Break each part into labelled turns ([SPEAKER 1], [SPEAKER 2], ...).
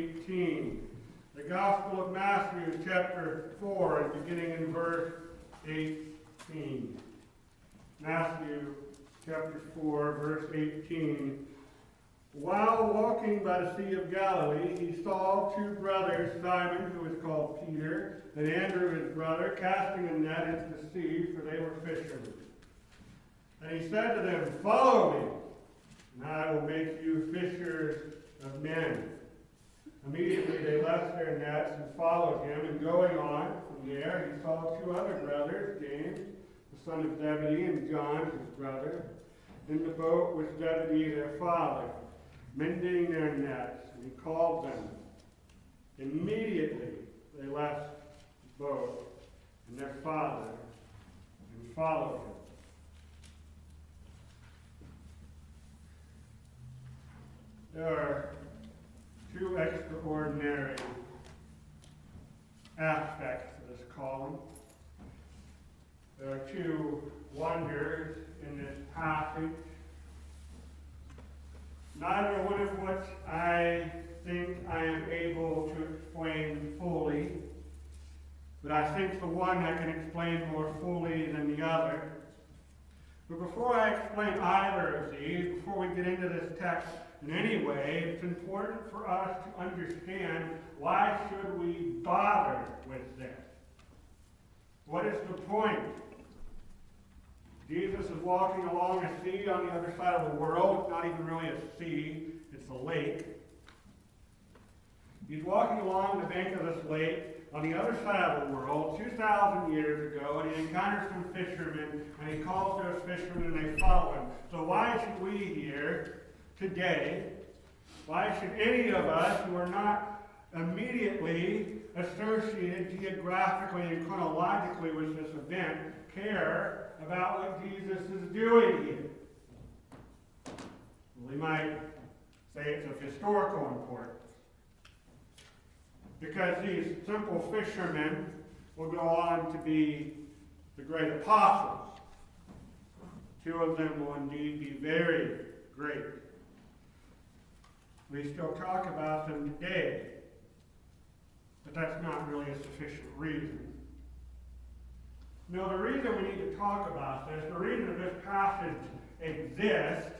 [SPEAKER 1] 18. The Gospel of Matthew, chapter 4, and beginning in verse 18. Matthew, chapter 4, verse 18. While walking by the Sea of Galilee, he saw two brothers, Simon, who was called Peter, and Andrew his brother, casting a net into the sea, for they were fishermen. And he said to them, "Follow me, and I will make you fishers of men." Immediately they left their nets and followed him, and going on from there, he saw two other brothers, James, the son of Zebedee, and John, his brother, in the boat with Zebedee their father, mending their nets, and he called them. Immediately they left the boat and their father and followed him. There are two extraordinary aspects to this calling. There are two wonders in this passage. Neither one of which I think I am able to explain fully, but I think the one I can explain more fully than the other. But before I explain either of these, before we get into this text in any way, it's important for us to understand why should we bother with this? What is the point? Jesus is walking along a sea on the other side of the world. It's not even really a sea, it's a lake. He's walking along the bank of this lake on the other side of the world 2,000 years ago, and he encounters some fishermen, and he calls those fishermen, and they follow him. So why should we here today, why should any of us who are not immediately associated geographically and chronologically with this event care about what Jesus is doing here? We might say it's of historical importance, because these simple fishermen will go on to be the great apostles. Two of them will indeed be very great. We still talk about them today, but that's not really a sufficient reason. No, the reason we need to talk about this, the reason that this passage exists,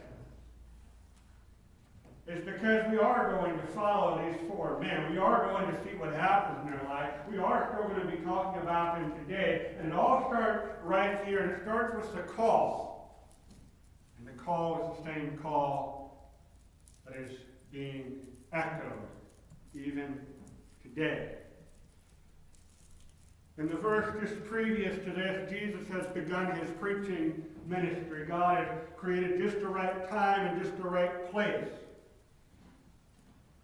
[SPEAKER 1] is because we are going to follow these four men. We are going to see what happens in their life. We are still going to be talking about them today. And it all starts right here, and it starts with the call. And the call is the same call that is being echoed even today. In the verse just previous to this, Jesus has begun his preaching ministry. God has created just the right time and just the right place.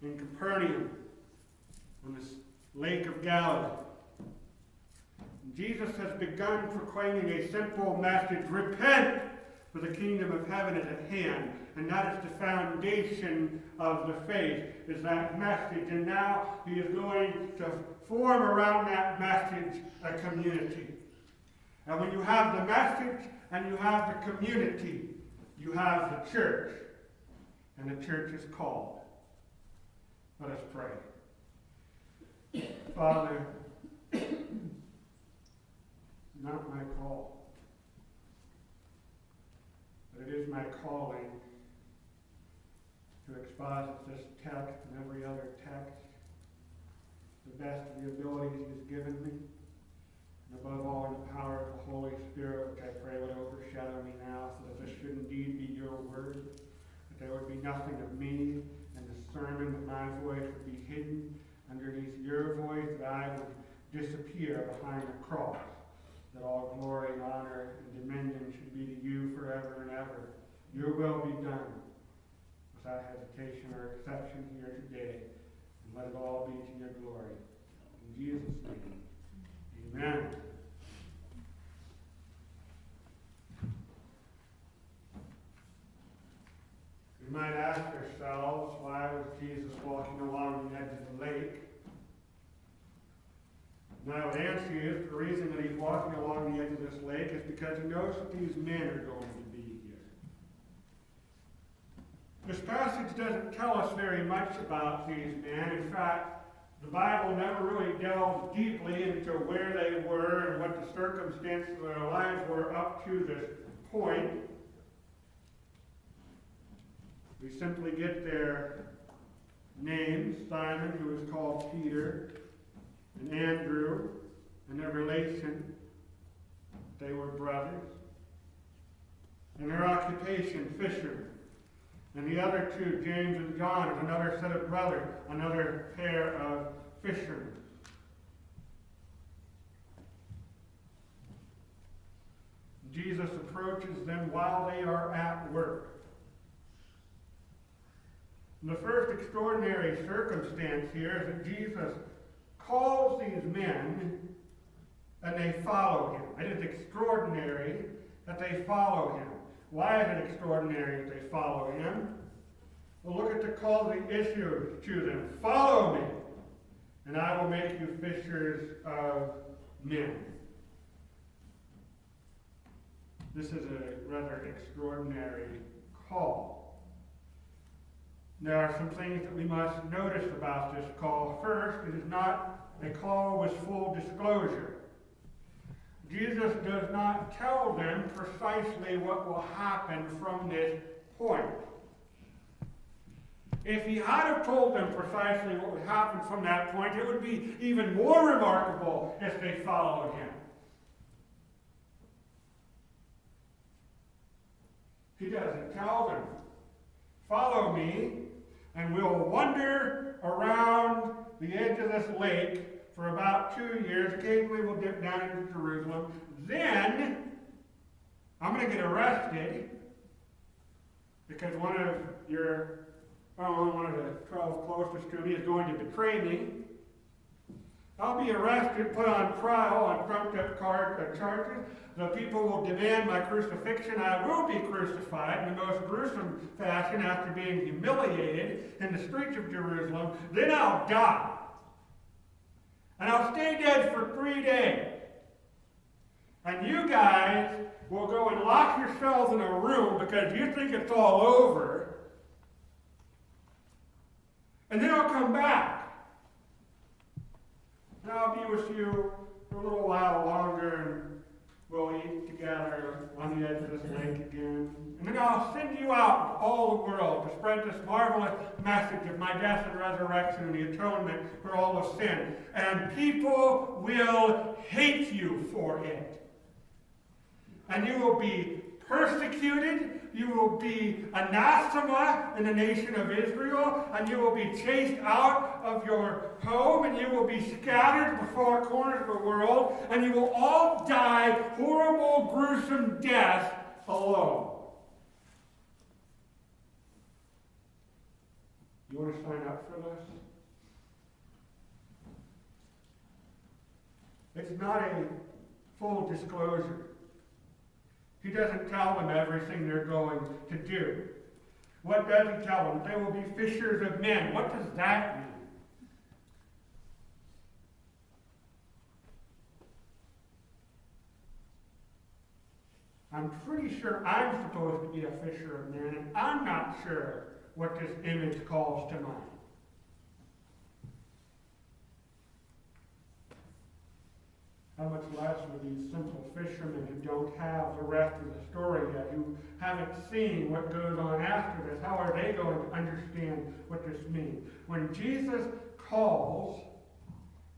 [SPEAKER 1] In Capernaum, on this Lake of Galilee. Jesus has begun proclaiming a simple message: repent, for the kingdom of heaven is at hand. And that is the foundation of the faith, is that message. And now he is going to form around that message a community. And when you have the message and you have the community, you have the church. And the church is called. Let us pray. Father, not my call, but it is my calling to exposit this text and every other text to the best of the abilities he has given me, and above all in the power of the Holy Spirit, which I pray would overshadow me now, so that this should indeed be your word, that there would be nothing of me and the sermon, that my voice would be hidden underneath your voice, that I would disappear behind the cross, that all glory and honor and dominion should be to you forever and ever. Your will be done without hesitation or exception here today, and let it all be to your glory. In Jesus' name, amen. We might ask ourselves, why was Jesus walking along the edge of the lake? And I would answer you, the reason that he's walking along the edge of this lake is because he knows that these men are going to be here. This passage doesn't tell us very much about these men. In fact, the Bible never really delves deeply into where they were and what the circumstances of their lives were up to this point. We simply get their names: Simon, who is called Peter, and Andrew, and their relation. They were brothers. And their occupation, fishermen. And the other two, James and John, is another set of brothers, another pair of fishermen. Jesus approaches them while they are at work. And the first extraordinary circumstance here is that Jesus calls these men and they follow him. It is extraordinary that they follow him. Why is it extraordinary that they follow him? Well, look at the call to issue to them. Follow me, and I will make you fishers of men. This is a rather extraordinary call. There are some things that we must notice about this call. First, it is not a call with full disclosure. Jesus does not tell them precisely what will happen from this point. If he had have told them precisely what would happen from that point, it would be even more remarkable if they followed him. He doesn't tell them, follow me, and we'll wander around the edge of this lake for about 2 years. Occasionally we'll dip down into Jerusalem. Then I'm going to get arrested because one of the 12 closest to me is going to betray me. I'll be arrested, put on trial on trumped-up charges. The people will demand my crucifixion. I will be crucified in the most gruesome fashion after being humiliated in the streets of Jerusalem. Then I'll die. And I'll stay dead for 3 days. And you guys will go and lock yourselves in a room because you think it's all over. And then I'll come back. And I'll be with you for a little while longer, and we'll eat together on the edge of this lake again. And then I'll send you out to all the world to spread this marvelous message of my death and resurrection and the atonement for all of sin. And people will hate you for it. And you will be persecuted. You will be anathema in the nation of Israel. And you will be chased out of your home. And you will be scattered to the far corners of the world. And you will all die horrible, gruesome deaths alone. You want to sign up for this? It's not a full disclosure. He doesn't tell them everything they're going to do. What does he tell them? They will be fishers of men. What does that mean? I'm pretty sure I'm supposed to be a fisher of men, and I'm not sure what this image calls to mind. How much less for these simple fishermen who don't have the rest of the story yet, who haven't seen what goes on after this. How are they going to understand what this means? When Jesus calls,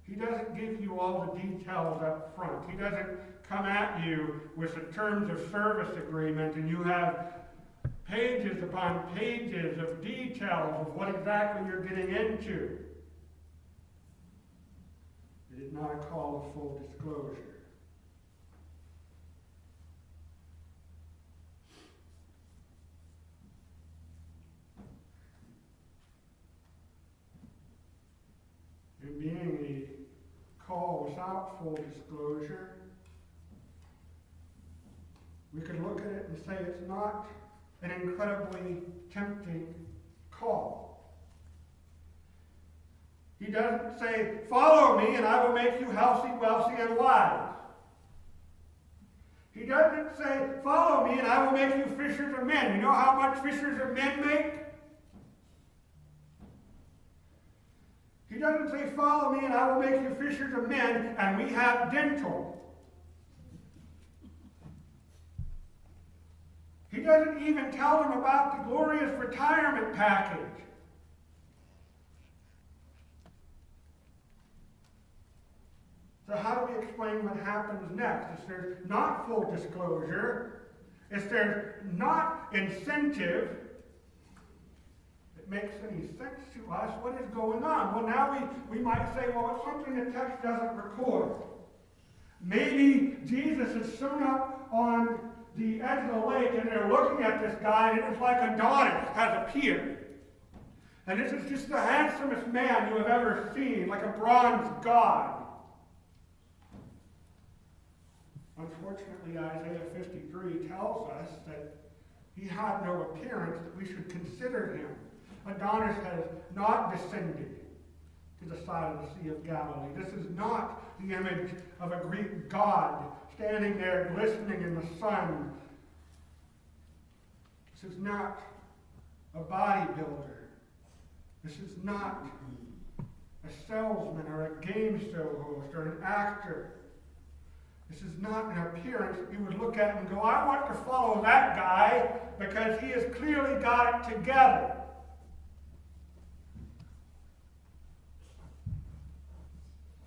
[SPEAKER 1] he doesn't give you all the details up front. He doesn't come at you with the terms of service agreement and you have pages upon pages of details of what exactly you're getting into. It is not a call of full disclosure. And being a call without full disclosure, we could look at it and say it's not an incredibly tempting call. He doesn't say, follow me and I will make you healthy, wealthy, and wise. He doesn't say, follow me and I will make you fishers of men. You know how much fishers of men make? doesn't say, follow me and I will make you fishers of men, and we have dental. He doesn't even tell them about the glorious retirement package. So how do we explain what happens next? If there's not full disclosure, if there's not incentive, it makes any sense to us, what is going on? Well, now we might say, well, it's something the text doesn't record. Maybe Jesus is sewn up on the edge of the lake, and they're looking at this guy, and it's like Adonis has appeared. And this is just the handsomest man you have ever seen, like a bronze god. Unfortunately, Isaiah 53 tells us that he had no appearance that we should consider him. Adonis has not descended to the side of the Sea of Galilee. This is not the image of a Greek god standing there glistening in the sun. This is not a bodybuilder. This is not a salesman or a game show host or an actor. This is not an appearance that you would look at and go, I want to follow that guy because he has clearly got it together.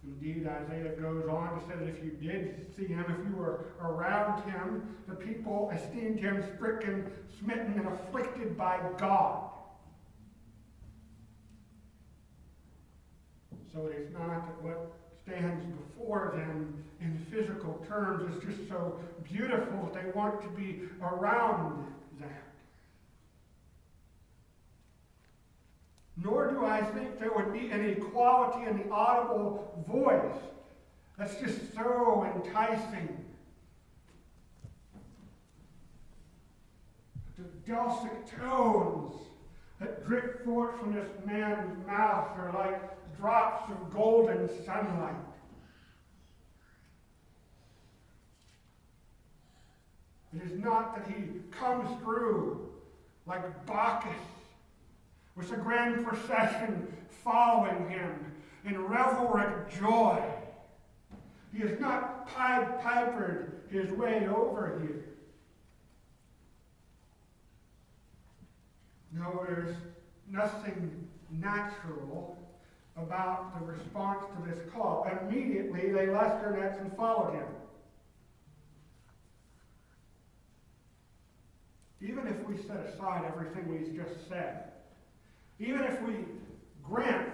[SPEAKER 1] Indeed, Isaiah goes on to say that if you did see him, if you were around him, the people esteemed him stricken, smitten, and afflicted by God. So it is not that what stands before them in physical terms is just so beautiful that they want to be around that. Nor do I think there would be any quality in the audible voice that's just so enticing. The dulcet tones that drip forth from this man's mouth are like drops of golden sunlight. It is not that he comes through like Bacchus with a grand procession following him in revelric joy. He has not pied-pipered his way over here. No, there's nothing natural about the response to this call. Immediately, they left their nets and followed him. Even if we set aside everything we've just said, even if we grant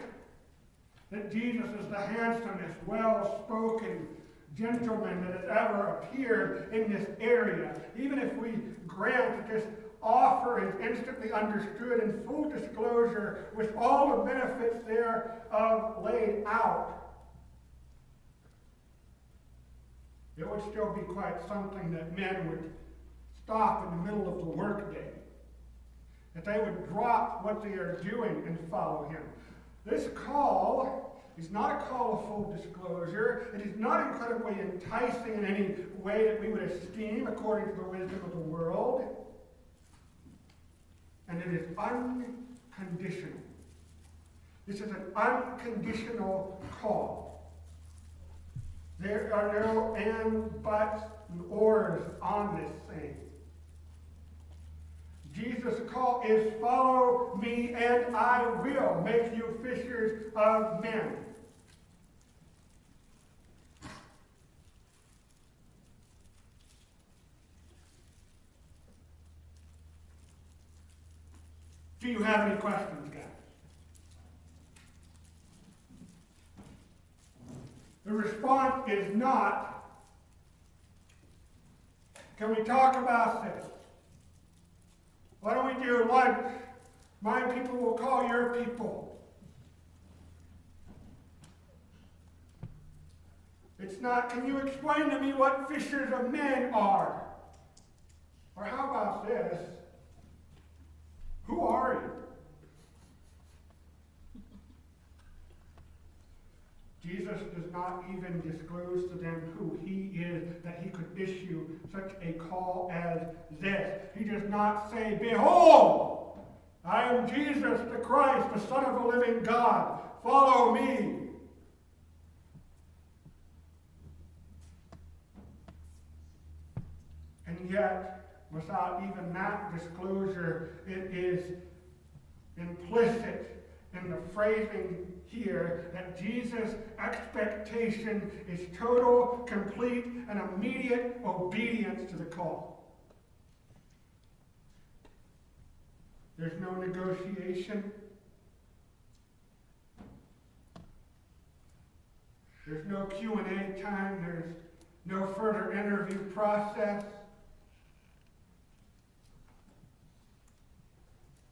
[SPEAKER 1] that Jesus is the handsomest, well-spoken gentleman that has ever appeared in this area, even if we grant that this offer is instantly understood in full disclosure with all the benefits thereof laid out, it would still be quite something that men would stop in the middle of the workday, that they would drop what they are doing and follow him. This call is not a call of full disclosure. It is not incredibly enticing in any way that we would esteem according to the wisdom of the world. And it is unconditional. This is an unconditional call. There are no and, buts, and ors on this thing. Jesus' call is, follow me and I will make you fishers of men. Do you have any questions, guys? The response is not, can we talk about this? Why don't we do lunch? My people will call your people. It's not, can you explain to me what fishers of men are? Or how about this? Who are you? Jesus does not even disclose to them who he is, that he could issue such a call as this. He does not say, behold, I am Jesus the Christ, the Son of the living God. Follow me. And yet, without even that disclosure, it is implicit in the phrasing here that Jesus' expectation is total, complete, and immediate obedience to the call. There's no negotiation. There's no Q&A time. There's no further interview process.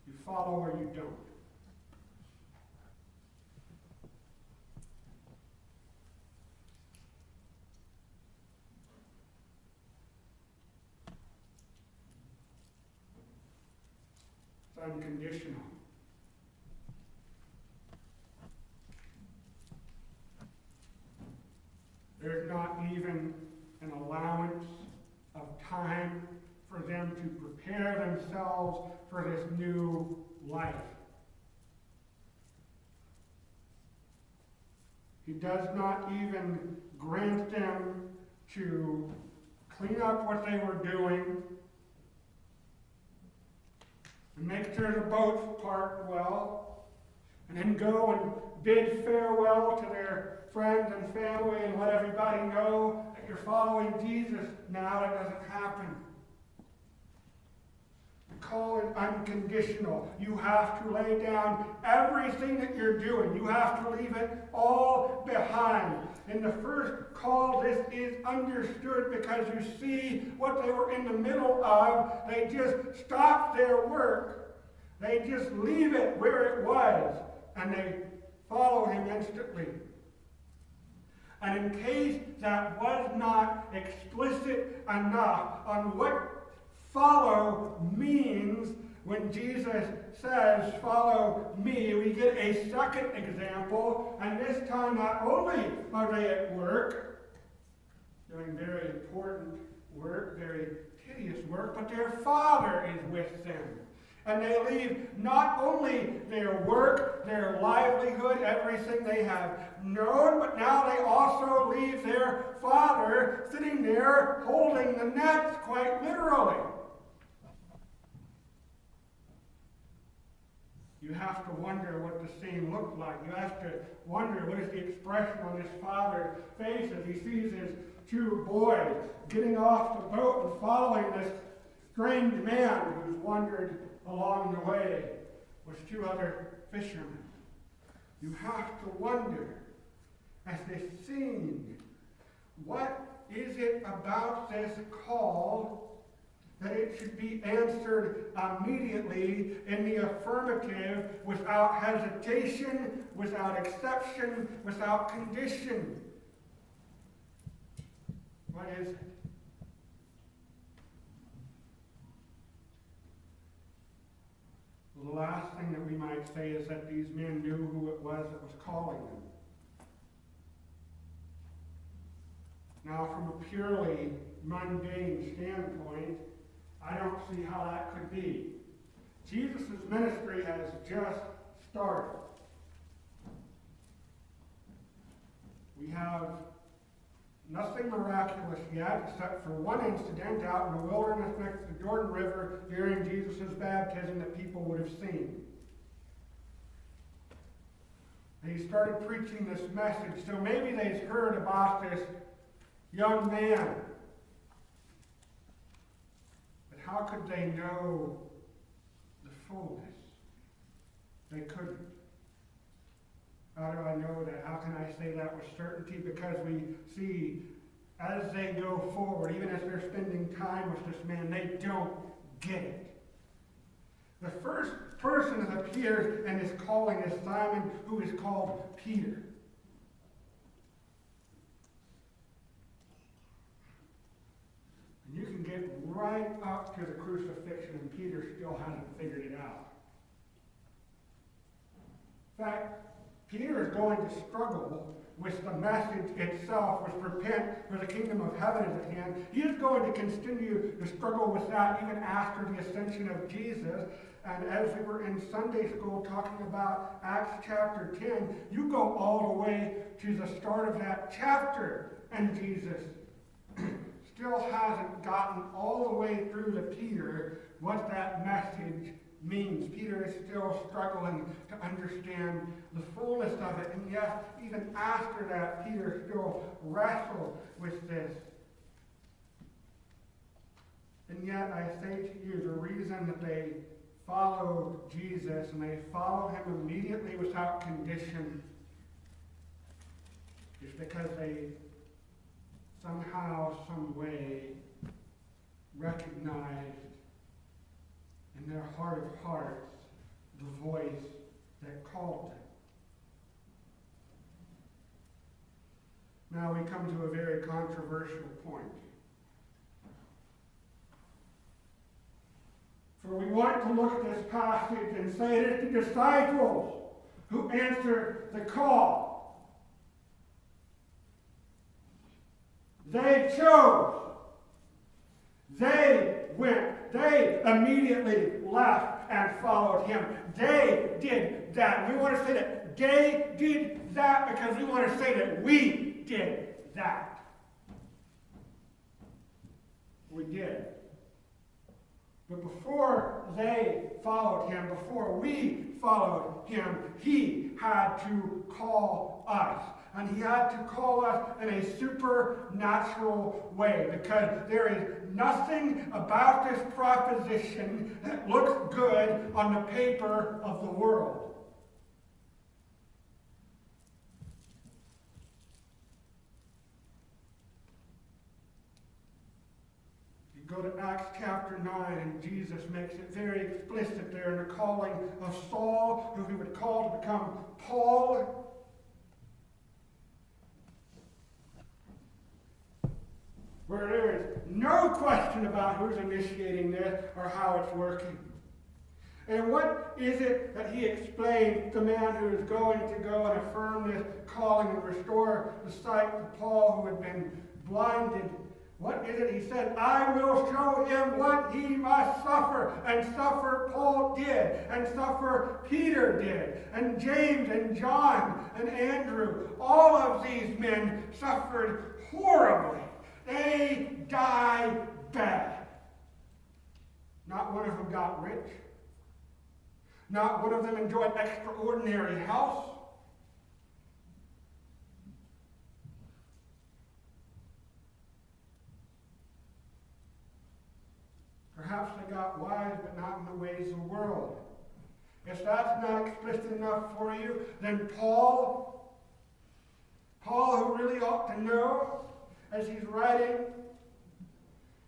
[SPEAKER 1] You follow or you don't. It's unconditional. There's not even an allowance of time for them to prepare themselves for this new life. He does not even grant them to clean up what they were doing and make sure the boats parked well, and then go and bid farewell to their friends and family and let everybody know that you're following Jesus. Now that doesn't happen. The call is unconditional. You have to lay down everything that you're doing. You have to leave it all behind. In the first call, this is understood because you see what they were in the middle of. They just stopped their work. They just leave it where it was, and they follow him instantly. And in case that was not explicit enough on what follow means, when Jesus says, follow me, we get a second example, and this time not only are they at work, doing very important work, very tedious work, but their Father is with them. And they leave not only their work, their livelihood, everything they have known, but now they also leave their Father sitting there holding the nets, quite literally. You have to wonder what the scene looked like. You have to wonder what is the expression on this father's face as he sees his two boys getting off the boat and following this strange man who's wandered along the way with two other fishermen. You have to wonder, as this scene, what is it about this call that it should be answered immediately in the affirmative, without hesitation, without exception, without condition? What is it? Well, the last thing that we might say is that these men knew who it was that was calling them. Now, from a purely mundane standpoint, I don't see how that could be. Jesus' ministry has just started. We have nothing miraculous yet, except for one incident out in the wilderness next to the Jordan River during Jesus' baptism that people would have seen. And he started preaching this message, so maybe they've heard about this young man. But how could they know the fullness? They couldn't. How do I know that? How can I say that with certainty? Because we see as they go forward, even as they're spending time with this man, they don't get it. The first person that appears in his calling is Simon, who is called Peter. And you can get right up to the crucifixion, and Peter still hasn't figured it out. In fact, Peter is going to struggle with the message itself, with repent, for the kingdom of heaven is at hand. He is going to continue to struggle with that even after the ascension of Jesus. And as we were in Sunday school talking about Acts chapter 10, you go all the way to the start of that chapter, and Jesus still hasn't gotten all the way through to Peter what that message means. Peter is still struggling to understand the fullness of it, and yes, even after that, Peter still wrestles with this. And yet, I say to you, the reason that they follow Jesus and they follow him immediately without condition is because they somehow, some way recognized in their heart of hearts the voice that called them. Now we come to a very controversial point. For we want to look at this passage and say it is the disciples who answered the call. They chose. They went. They immediately left and followed him. They did that. We want to say that they did that because we want to say that we did that. We did. But before they followed him, before we followed him, he had to call us. And he had to call us in a supernatural way, because there is nothing about this proposition that looks good on the paper of the world. Go to Acts chapter 9, and Jesus makes it very explicit there in the calling of Saul, who he would call to become Paul. Where there is no question about who's initiating this or how it's working. And what is it that he explained to the man who is going to go and affirm this calling and restore the sight to Paul, who had been blinded? What is it? He said, I will show him what he must suffer. And suffer Paul did. And suffer Peter did. And James and John and Andrew. All of these men suffered horribly. They died bad. Not one of them got rich. Not one of them enjoyed extraordinary health. Perhaps they got wise, but not in the ways of the world. If that's not explicit enough for you, then Paul, who really ought to know, as he's writing,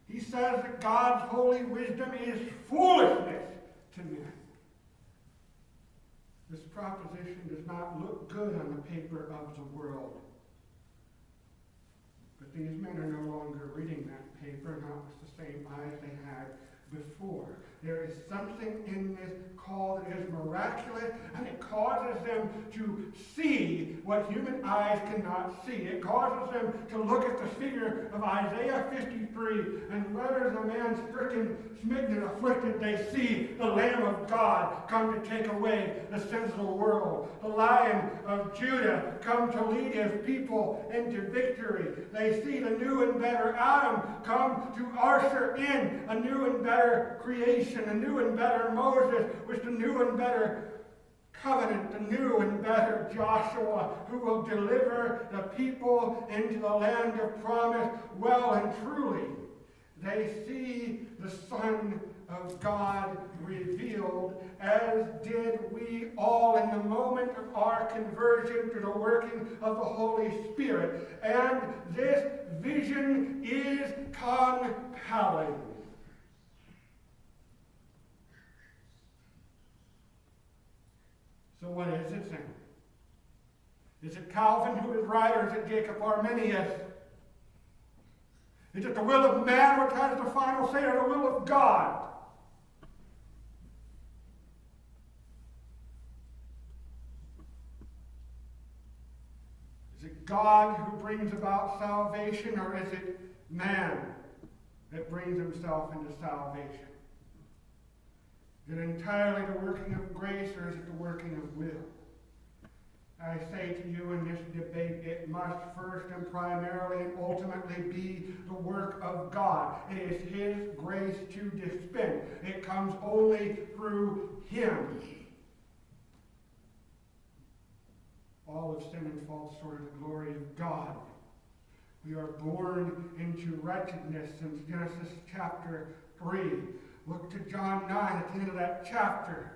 [SPEAKER 1] he says that God's holy wisdom is foolishness to men. This proposition does not look good on the paper of the world. But these men are no longer reading that paper, not with the same eyes they had before. There is something in this call that is miraculous, and it causes them to see what human eyes cannot see. It causes them to look at the figure of Isaiah 53, and whether the man stricken, smitten, and afflicted, they see the Lamb of God come to take away the sins of the world. The Lion of Judah come to lead his people into victory. They see the new and better Adam come to usher in a new and better creation, a new and better Moses with the new and better covenant, the new and better Joshua, who will deliver the people into the land of promise well and truly. They see the Son of God revealed, as did we all in the moment of our conversion to the working of the Holy Spirit. And this vision is compelling. So what is it then? Is it Calvin who is right, or is it Jacob Arminius? Is it the will of man which has the final say, or the will of God? Is it God who brings about salvation, or is it man that brings himself into salvation? Is it entirely the working of grace, or is it the working of will? I say to you in this debate, it must first and primarily and ultimately be the work of God. It is His grace to dispense. It comes only through Him. All have sinned and fall short of the glory of God. We are born into wretchedness since Genesis chapter 3. Look to John 9 at the end of that chapter,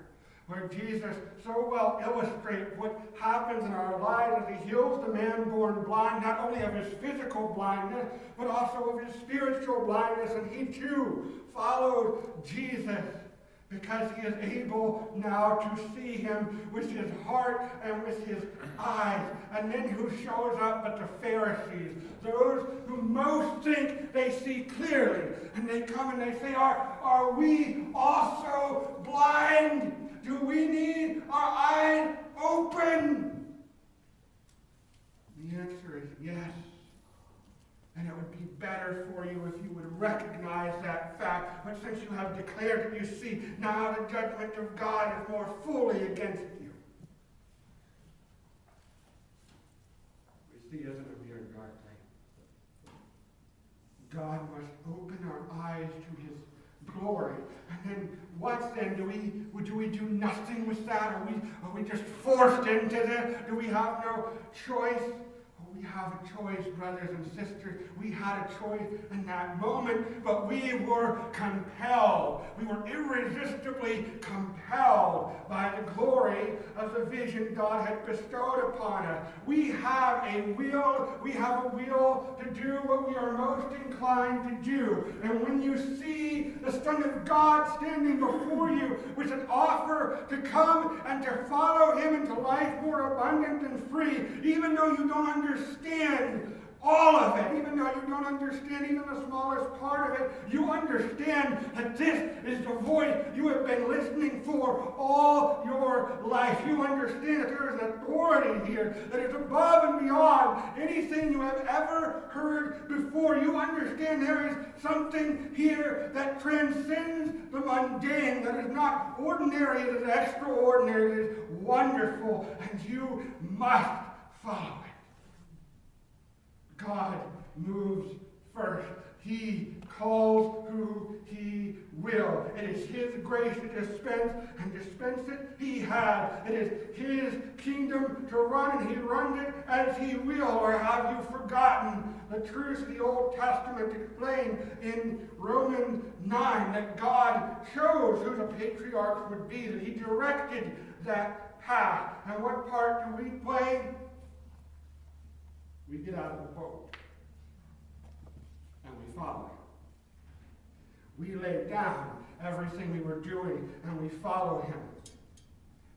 [SPEAKER 1] where Jesus so well illustrates what happens in our lives as He heals the man born blind, not only of his physical blindness, but also of his spiritual blindness. And he too followed Jesus because he is able now to see Him with his heart and with his eyes. And then who shows up but the Pharisees, those who most think they see clearly. And they come and they say, are we also blind? Do we need our eyes open? The answer is yes. And it would be better for you if you would recognize that fact. But since you have declared it, you see, now the judgment of God is more fully against you. We see isn't a mere dark light. God must open our eyes to His glory. And then what then? Do we do nothing with that? Are we just forced into this? Do we have no choice? We have a choice, brothers and sisters. We had a choice in that moment, but we were compelled. We were irresistibly compelled by the glory of the vision God had bestowed upon us. We have a will. We have a will to do what we are most inclined to do. And when you see the Son of God standing before you with an offer to come and to follow Him into life more abundant and free, even though you don't understand all of it, even though you don't understand even the smallest part of it, you understand that this is the voice you have been listening for all your life. You understand that there is an authority here that is above and beyond anything you have ever heard before. You understand there is something here that transcends the mundane, that is not ordinary, it is extraordinary, it is wonderful, and you must follow it. God moves first. He calls who He will. It is His grace to dispense, and dispense it He has. It is His kingdom to run, and He runs it as He will. Or have you forgotten the truth of the Old Testament explained in Romans 9, that God chose who the patriarchs would be, that He directed that path. And what part do we play? We get out of the boat and we follow Him. We lay down everything we were doing and we follow Him.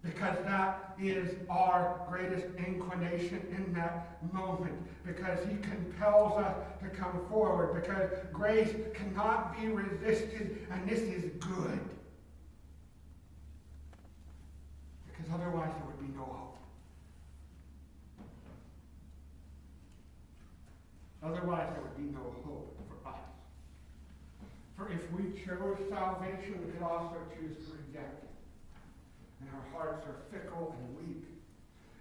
[SPEAKER 1] Because that is our greatest inclination in that moment. Because He compels us to come forward. Because grace cannot be resisted, and this is good. Because otherwise there would be no hope. Otherwise, there would be no hope for us. For if we chose salvation, we could also choose to reject it. And our hearts are fickle and weak.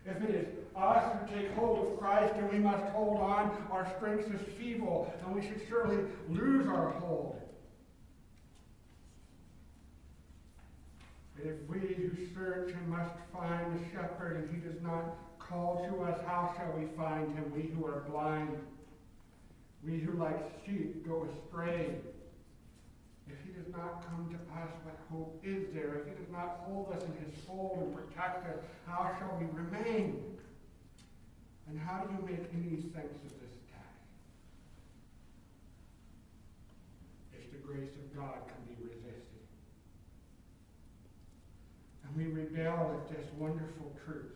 [SPEAKER 1] If it is us who take hold of Christ and we must hold on, our strength is feeble, and we should surely lose our hold. If we who search and must find the shepherd, and He does not call to us, how shall we find Him, we who are blind? We who like sheep go astray. If He does not come to us, what hope is there? If He does not hold us in His fold and protect us, how shall we remain? And how do you make any sense of this text? If the grace of God can be resisted. And we rebel at this wonderful truth.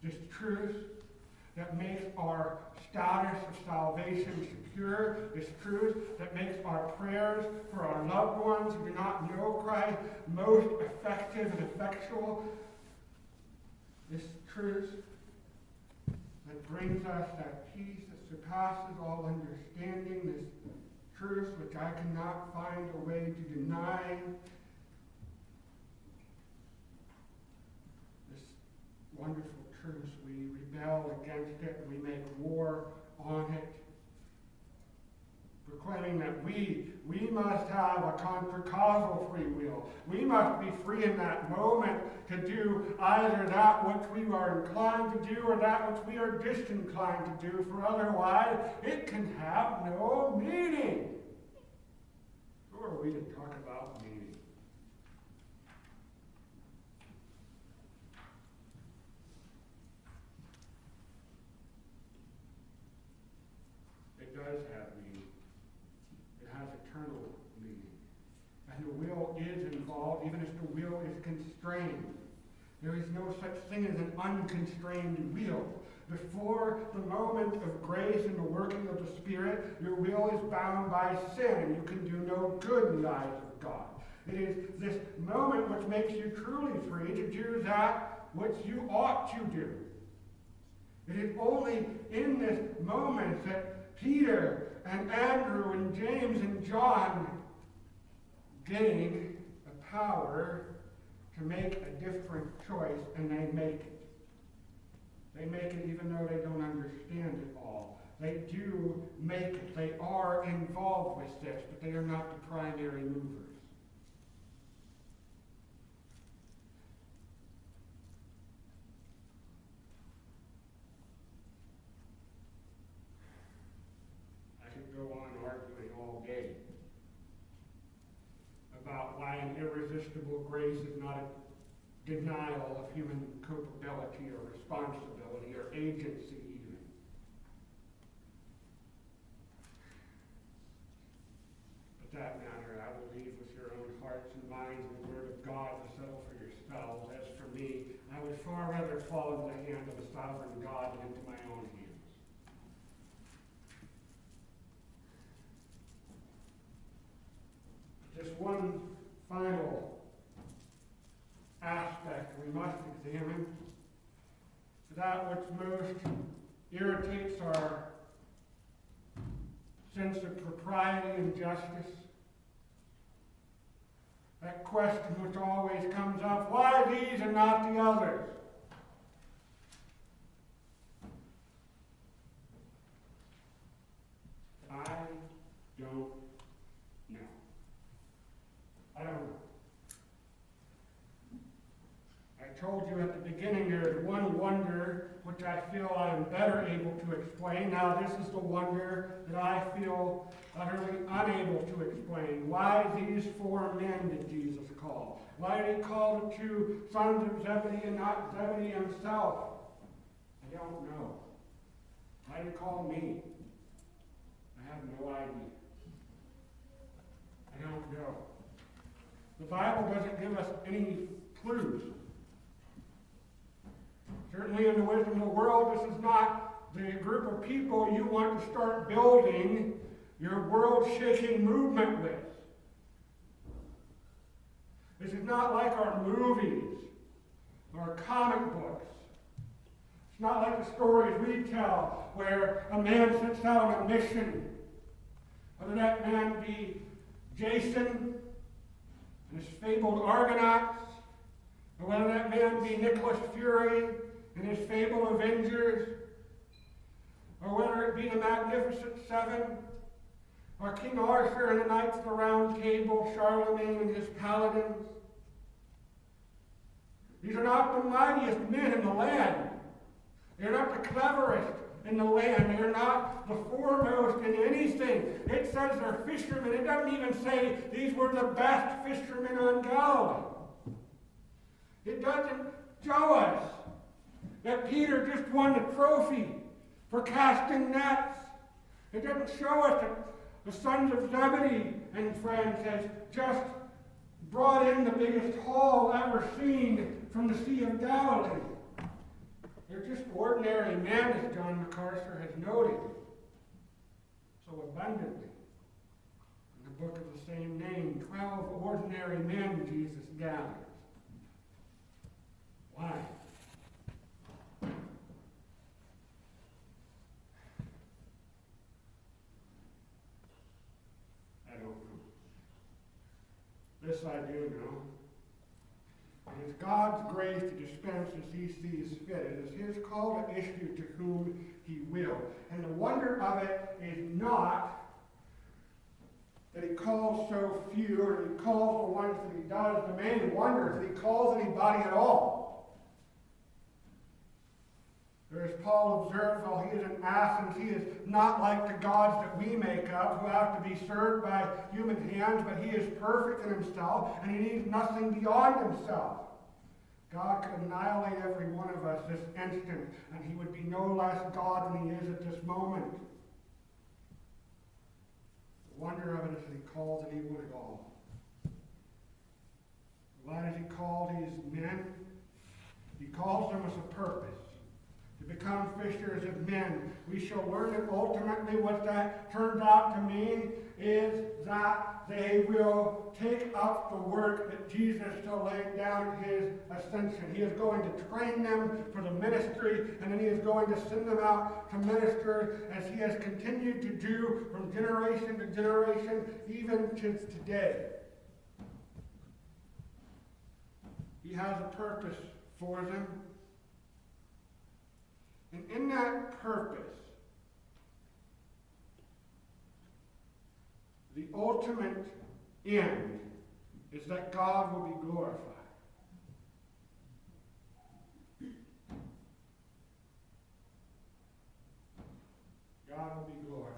[SPEAKER 1] This truth that makes our status of salvation secure, this truth that makes our prayers for our loved ones who do not know Christ most effective and effectual. This truth that brings us that peace that surpasses all understanding, this truth which I cannot find a way to deny, wonderful truths. We rebel against it, and we make war on it, proclaiming that we must have a contracausal free will. We must be free in that moment to do either that which we are inclined to do or that which we are disinclined to do, for otherwise it can have no meaning. Who are we to talk about meaning? It does have meaning. It has eternal meaning. And the will is involved, even if the will is constrained. There is no such thing as an unconstrained will. Before the moment of grace and the working of the Spirit, your will is bound by sin, and you can do no good in the eyes of God. It is this moment which makes you truly free to do that which you ought to do. It is only in this moment that Peter and Andrew and James and John gain the power to make a different choice, and they make it. They make it even though they don't understand it all. They do make it. They are involved with this, but they are not the primary movers. I could go on arguing all day about why an irresistible grace is not a denial of human culpability or responsibility or agency even. But that matter I will leave with your own hearts and minds and the word of God to settle for yourselves. As for me, I would far rather fall into the hand of a sovereign God than into my own hands. Just one final aspect we must examine, that which most irritates our sense of propriety and justice. That question which always comes up, why these and not the others? I don't know. I don't know. I told you at the beginning there is one wonder which I feel I am better able to explain. Now this is the wonder that I feel utterly unable to explain. Why these four men did Jesus call? Why did he call the two sons of Zebedee and not Zebedee himself? I don't know. Why did he call me? I have no idea. I don't know. The Bible doesn't give us any clues. Certainly in the wisdom of the world, this is not the group of people you want to start building your world-shaking movement with. This is not like our movies or comic books. It's not like the stories we tell where a man sets out on a mission. Whether that man be Jason and his fabled Argonauts, or whether that man be Nicholas Fury and his fabled Avengers, or whether it be the Magnificent Seven, or King Arthur and the Knights of the Round Table, Charlemagne and his paladins. These are not the mightiest men in the land. They're not the cleverest in the land. They're not the foremost in anything. It says they're fishermen. It doesn't even say these were the best fishermen on Galilee. It doesn't show us that Peter just won the trophy for casting nets. It doesn't show us that the sons of Zebedee and friends has just brought in the biggest haul ever seen from the Sea of Galilee. They're just ordinary men, as John MacArthur has noted so abundantly in the book of the same name. 12 ordinary men Jesus gathers. Why? I don't know. This I do know. It It's God's grace to dispense as he sees fit. It is his call to issue to whom he will. And the wonder of it is not that he calls so few, or that he calls the ones that he does. The main wonder is that he calls anybody at all. Or as Paul observes, while he is in Athens, he is not like the gods that we make up, who have to be served by human hands, but he is perfect in himself, and he needs nothing beyond himself. God could annihilate every one of us this instant, and he would be no less God than he is at this moment. The wonder of it is that he calls anyone at all. Why does he call these men? He calls them with a purpose. To become fishers of men. We shall learn that ultimately what that turns out to mean is that they will take up the work that Jesus still laid down at his ascension. He is going to train them for the ministry, and then he is going to send them out to minister as he has continued to do from generation to generation, even to today. He has a purpose for them. And in that purpose, the ultimate end is that God will be glorified. God will be glorified.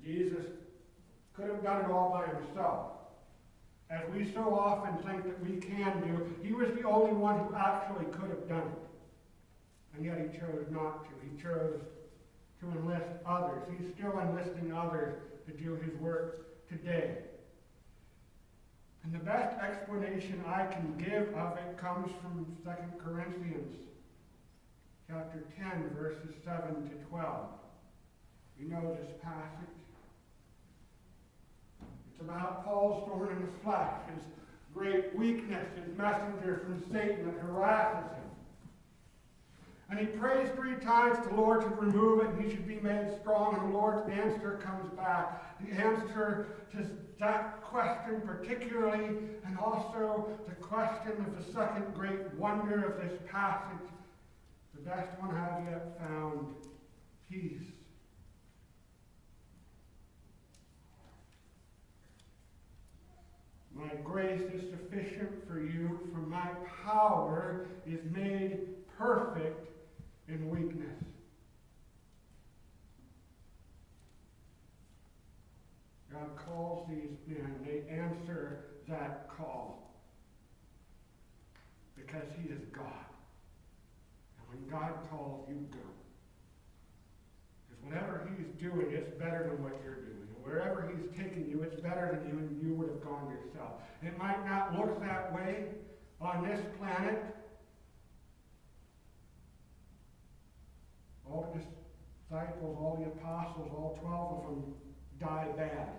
[SPEAKER 1] Jesus could have done it all by himself. As we so often think that we can do, he was the only one who actually could have done it. And yet he chose not to. He chose to enlist others. He's still enlisting others to do his work today. And the best explanation I can give of it comes from 2 Corinthians chapter 10, verses 7 to 12. You know this passage. It's about Paul's thorn in the flesh, his great weakness, his messenger from Satan that harasses him. And he prays 3 times to the Lord to remove it, and he should be made strong, and the Lord's answer comes back. The answer to that question particularly, and also the question of the second great wonder of this passage, the best one I've yet found, peace. My grace is sufficient for you, for my power is made perfect in weakness. God calls these men. They answer that call because he is God. And when God calls, you go. Because whatever he's doing, it's better than what you're doing. Wherever he's taking you, it's better than you would have gone yourself. It might not look that way on this planet. All the disciples, all the apostles, all 12 of them die bad.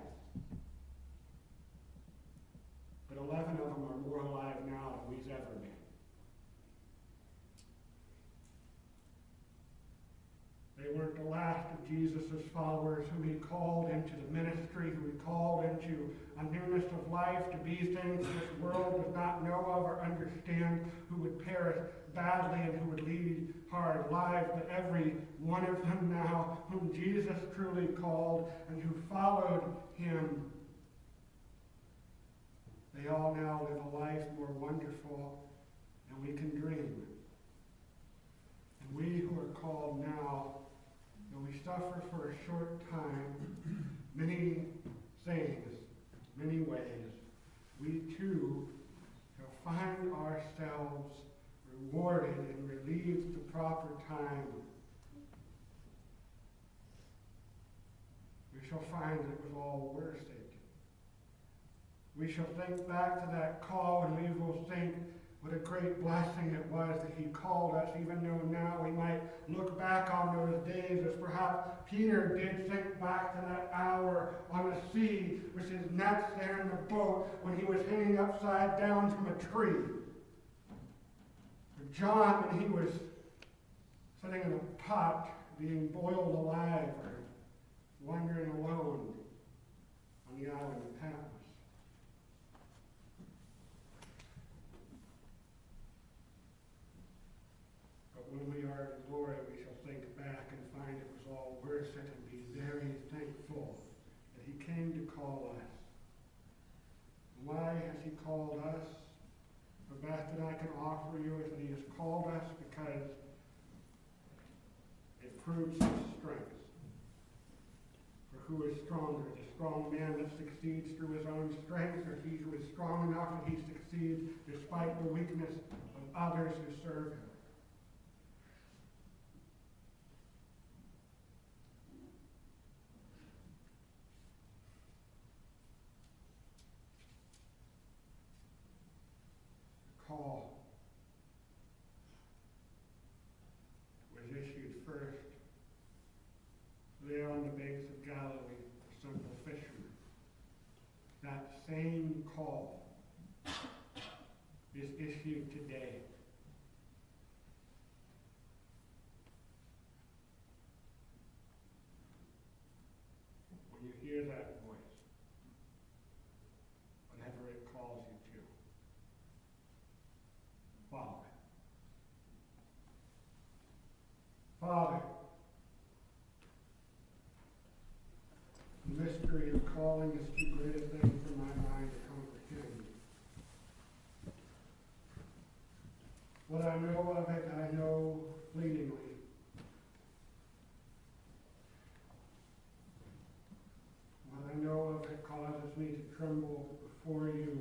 [SPEAKER 1] But 11 of them are more alive now than we've ever been. They weren't the last of Jesus' followers whom he called into the ministry, who he called into a newness of life, to be things this world does not know of or understand, who would perish badly and who would lead hard lives. But every one of them now, whom Jesus truly called and who followed him, they all now live a life more wonderful than we can dream. And we who are called now, though we suffer for a short time, many things, many ways, we too shall find ourselves rewarded and relieved at the proper time. We shall find that it was all worth it. We shall think back to that call, and we will think what a great blessing it was that he called us, even though now we might look back on those days as perhaps Peter did think back to that hour on the sea with his nets there in the boat when he was hanging upside down from a tree. Or John when he was sitting in a pot being boiled alive or wandering alone on the island of Patmos. call us? Why has he called us? The best that I can offer you is that he has called us because it proves his strength. For who is stronger, the strong man that succeeds through his own strength, or he who is strong enough that he succeeds despite the weakness of others who serve him? Call was issued first there on the banks of Galilee for simple fishermen. That same call is issued today. When you hear that voice, whatever it calls you to, follow it. Father, the mystery of calling is too great a thing for my mind to comprehend. What I know of it, I know fleetingly. What I know of it causes me to tremble before you,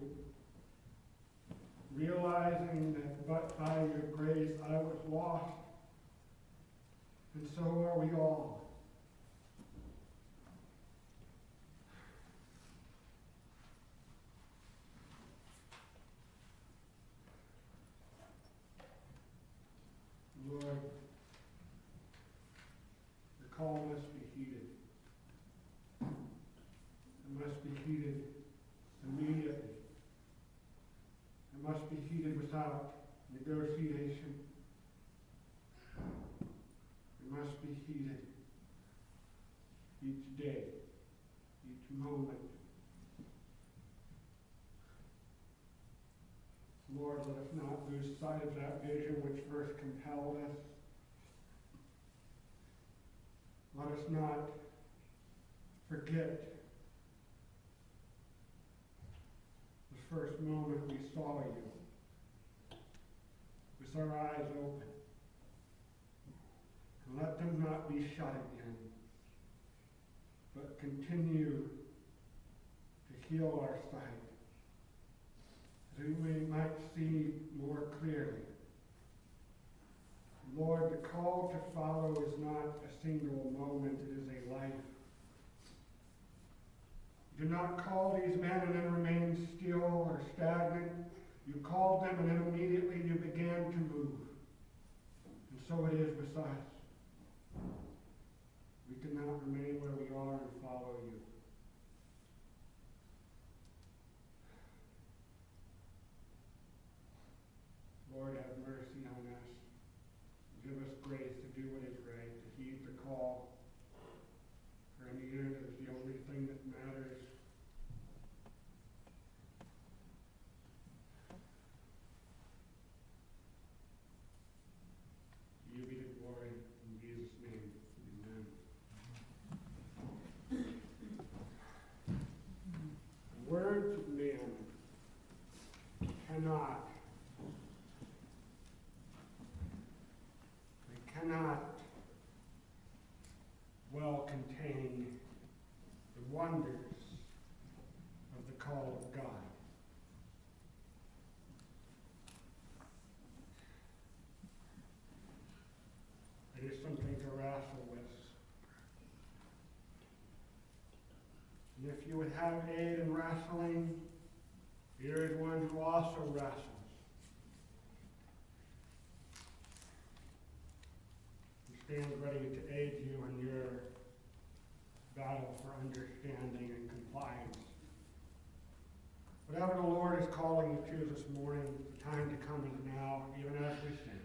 [SPEAKER 1] realizing that but by your grace I was lost, and so are we all. Lord, the call must be heeded. It must be heeded immediately. It must be heeded without negotiation. It must be heeded each day, each moment. Lord, let us not lose sight of that vision which first compelled us. Let us not forget the first moment we saw you, with our eyes open. And let them not be shut again, but continue to heal our sight, that we might see more clearly. Lord, the call to follow is not a single moment, it is a life. You do not call these men and then remain still or stagnant. You called them and then immediately you began to move. And so it is with us. We cannot remain where we are and follow you. Lord, have mercy on us. Give us grace to do what is right, to heed the call. For in the end, it's the only thing that matters. To you be the glory. In Jesus' name, amen. Words of man cannot well contain the wonders of the call of God. It is something to wrestle with. And if you would have aid in wrestling, here is one who also wrestles. Stand ready to aid you in your battle for understanding and compliance. Whatever the Lord is calling you to this morning, the time to come is now, even as we sing.